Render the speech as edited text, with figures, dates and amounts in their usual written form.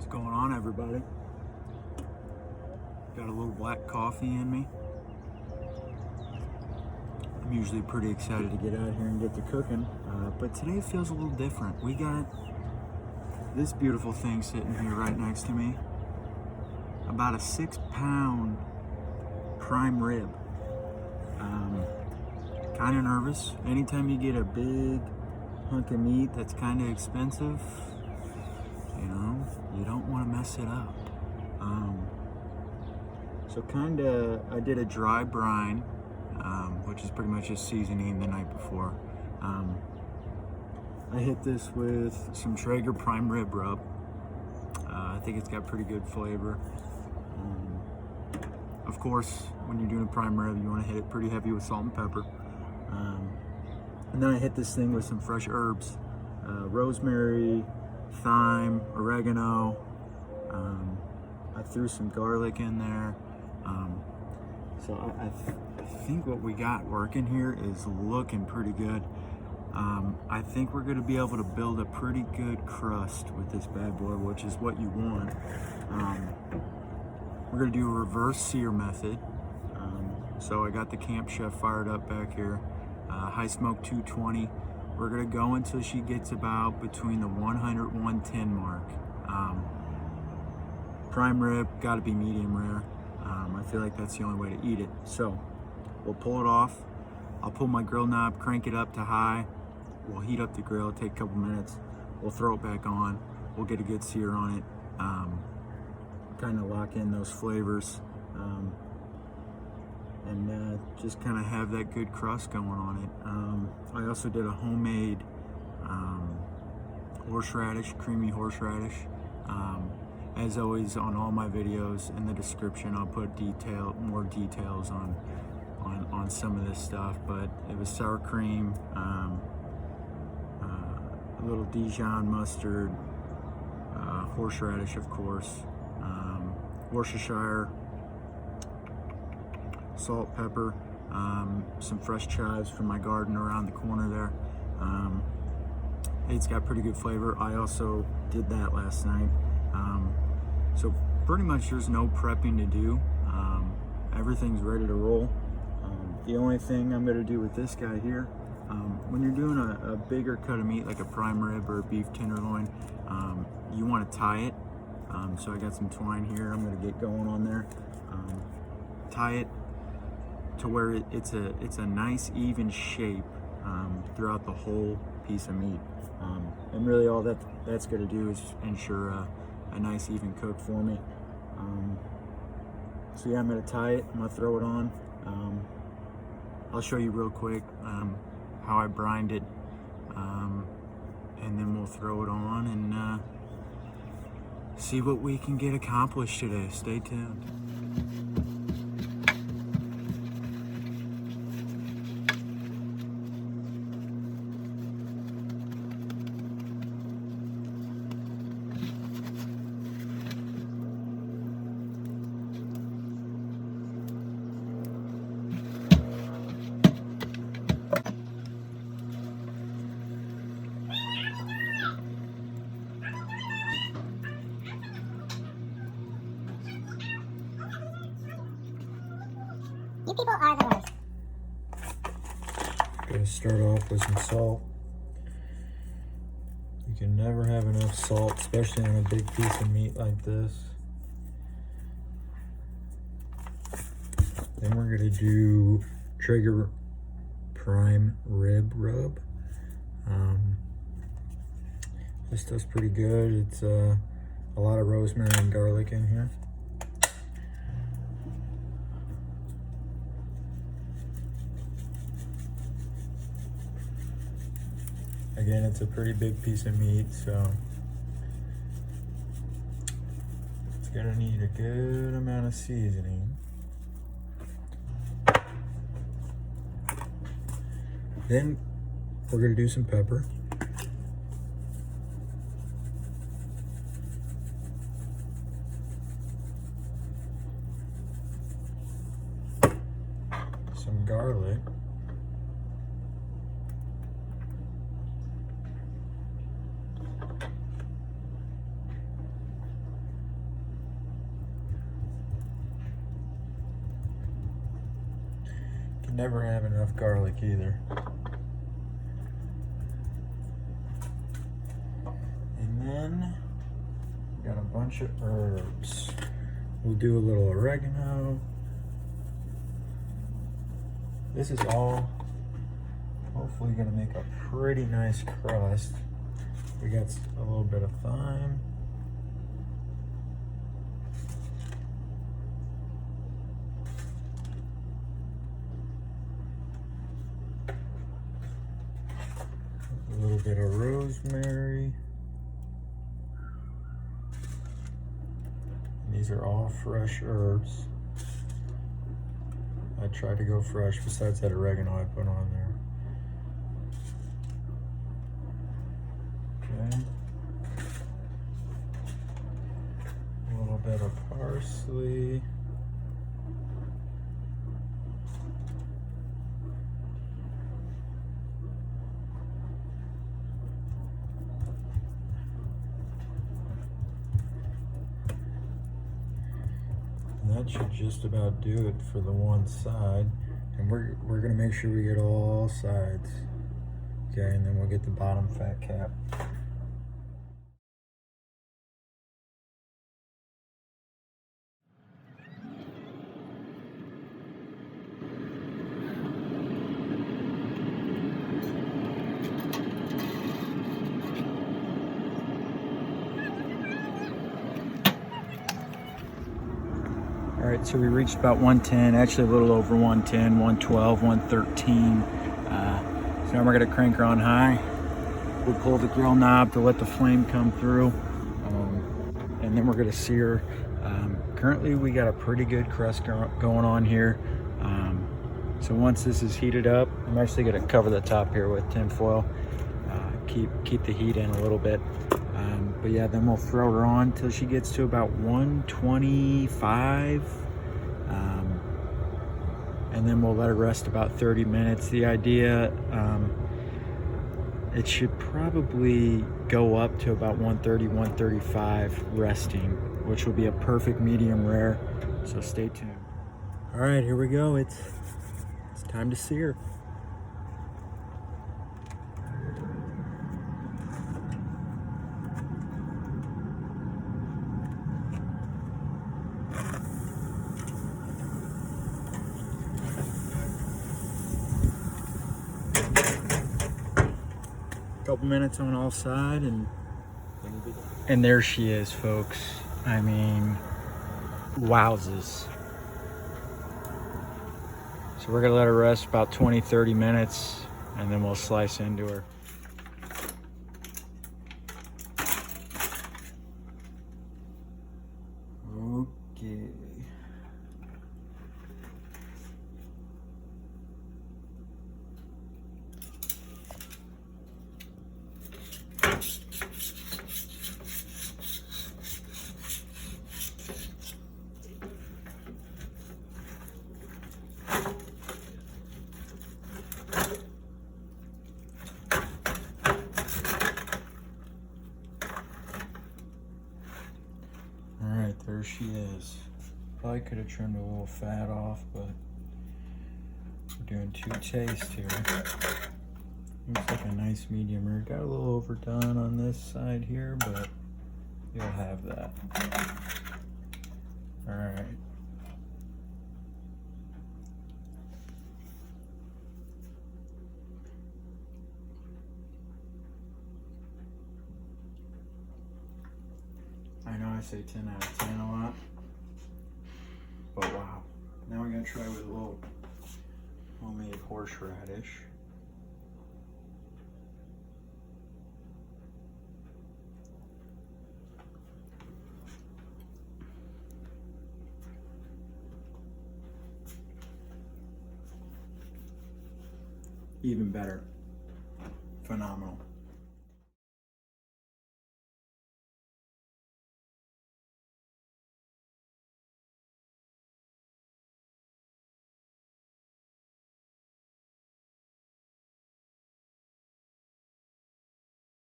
What's going on, everybody? Got a little black coffee in me. I'm usually pretty excited to get out here and get to cooking, but today feels a little different. We got this beautiful thing sitting here right next to me. About a 6-pound prime rib. Kind of nervous. Anytime you get a big hunk of meat that's kind of expensive, you know, you don't want to mess it up. So I did a dry brine, which is pretty much just seasoning the night before. I hit this with some Traeger prime rib rub. I think it's got pretty good flavor. Of course, when you're doing a prime rib, you want to hit it pretty heavy with salt and pepper. And then I hit this thing with some fresh herbs, rosemary, thyme, oregano. I threw some garlic in there. So I think what we got working here is looking pretty good. I think we're going to be able to build a pretty good crust with this bad boy, which is what you want. We're going to do a reverse sear method. So I got the Camp Chef fired up back here. High smoke 220. We're going to go until she gets about between the 100 110 mark. Prime rib, got to be medium rare. I feel like that's the only way to eat it. So we'll pull it off. I'll pull my grill knob, crank it up to high. We'll heat up the grill, take a couple minutes. We'll throw it back on. We'll get a good sear on it. Kind of lock in those flavors. And just kind of have that good crust going on it. I also did a homemade horseradish, creamy horseradish. As always, on all my videos in the description, I'll put more details on some of this stuff. But it was sour cream, a little Dijon mustard, horseradish, of course, Worcestershire, salt, pepper, some fresh chives from my garden around the corner there. It's got pretty good flavor. I also did that last night. So pretty much there's no prepping to do. Everything's ready to roll. The only thing I'm going to do with this guy here, when you're doing a bigger cut of meat like a prime rib or a beef tenderloin, you want to tie it. So I got some twine here. I'm going to get going on there. Tie it to where it's a nice even shape throughout the whole piece of meat. And really all that's going to do is ensure a nice even cook for me. So yeah, I'm going to tie it. I'm going to throw it on. I'll show you real quick how I brined it, and then we'll throw it on and see what we can get accomplished today. Stay tuned. You people are the worst. Gonna start off with some salt. You can never have enough salt, especially on a big piece of meat like this. Then we're gonna do Traeger prime rib rub. This stuff's pretty good. It's a lot of rosemary and garlic in here. Again, it's a pretty big piece of meat, so it's gonna need a good amount of seasoning. Then we're gonna do some pepper. Some garlic. never have enough garlic either. And then we got a bunch of herbs. We'll do a little oregano. This is all hopefully gonna make a pretty nice crust. We got a little bit of thyme. A little bit of rosemary. These are all fresh herbs. I tried to go fresh besides that oregano I put on there. Okay. A little bit of parsley. That should just about do it for the one side, and we're gonna make sure we get all sides. Okay, and then we'll get the bottom fat cap. All right, so we reached about 110, actually a little over 110, 112, 113. So now we're gonna crank her on high. We'll pull the grill knob to let the flame come through. And then we're gonna sear. Currently we got a pretty good crust going on here. So once this is heated up, I'm actually gonna cover the top here with tin foil. Keep the heat in a little bit. But yeah, then we'll throw her on till she gets to about 125. And then we'll let her rest about 30 minutes. The idea, it should probably go up to about 130, 135 resting, which will be a perfect medium rare. So stay tuned. All right, here we go. It's time to sear. Couple minutes on all sides, and there she is, folks. I mean, wowzers. So we're gonna let her rest about 20-30 minutes, and then we'll slice into her. Okay. There she is. Probably could have trimmed a little fat off, but we're doing 2 tastes here. Looks like a nice medium rare. Got a little overdone on this side here, but you'll have that. All right. I know I say 10 out of 10 a lot, but wow. Now we're gonna try with a little homemade horseradish. Even better. Phenomenal.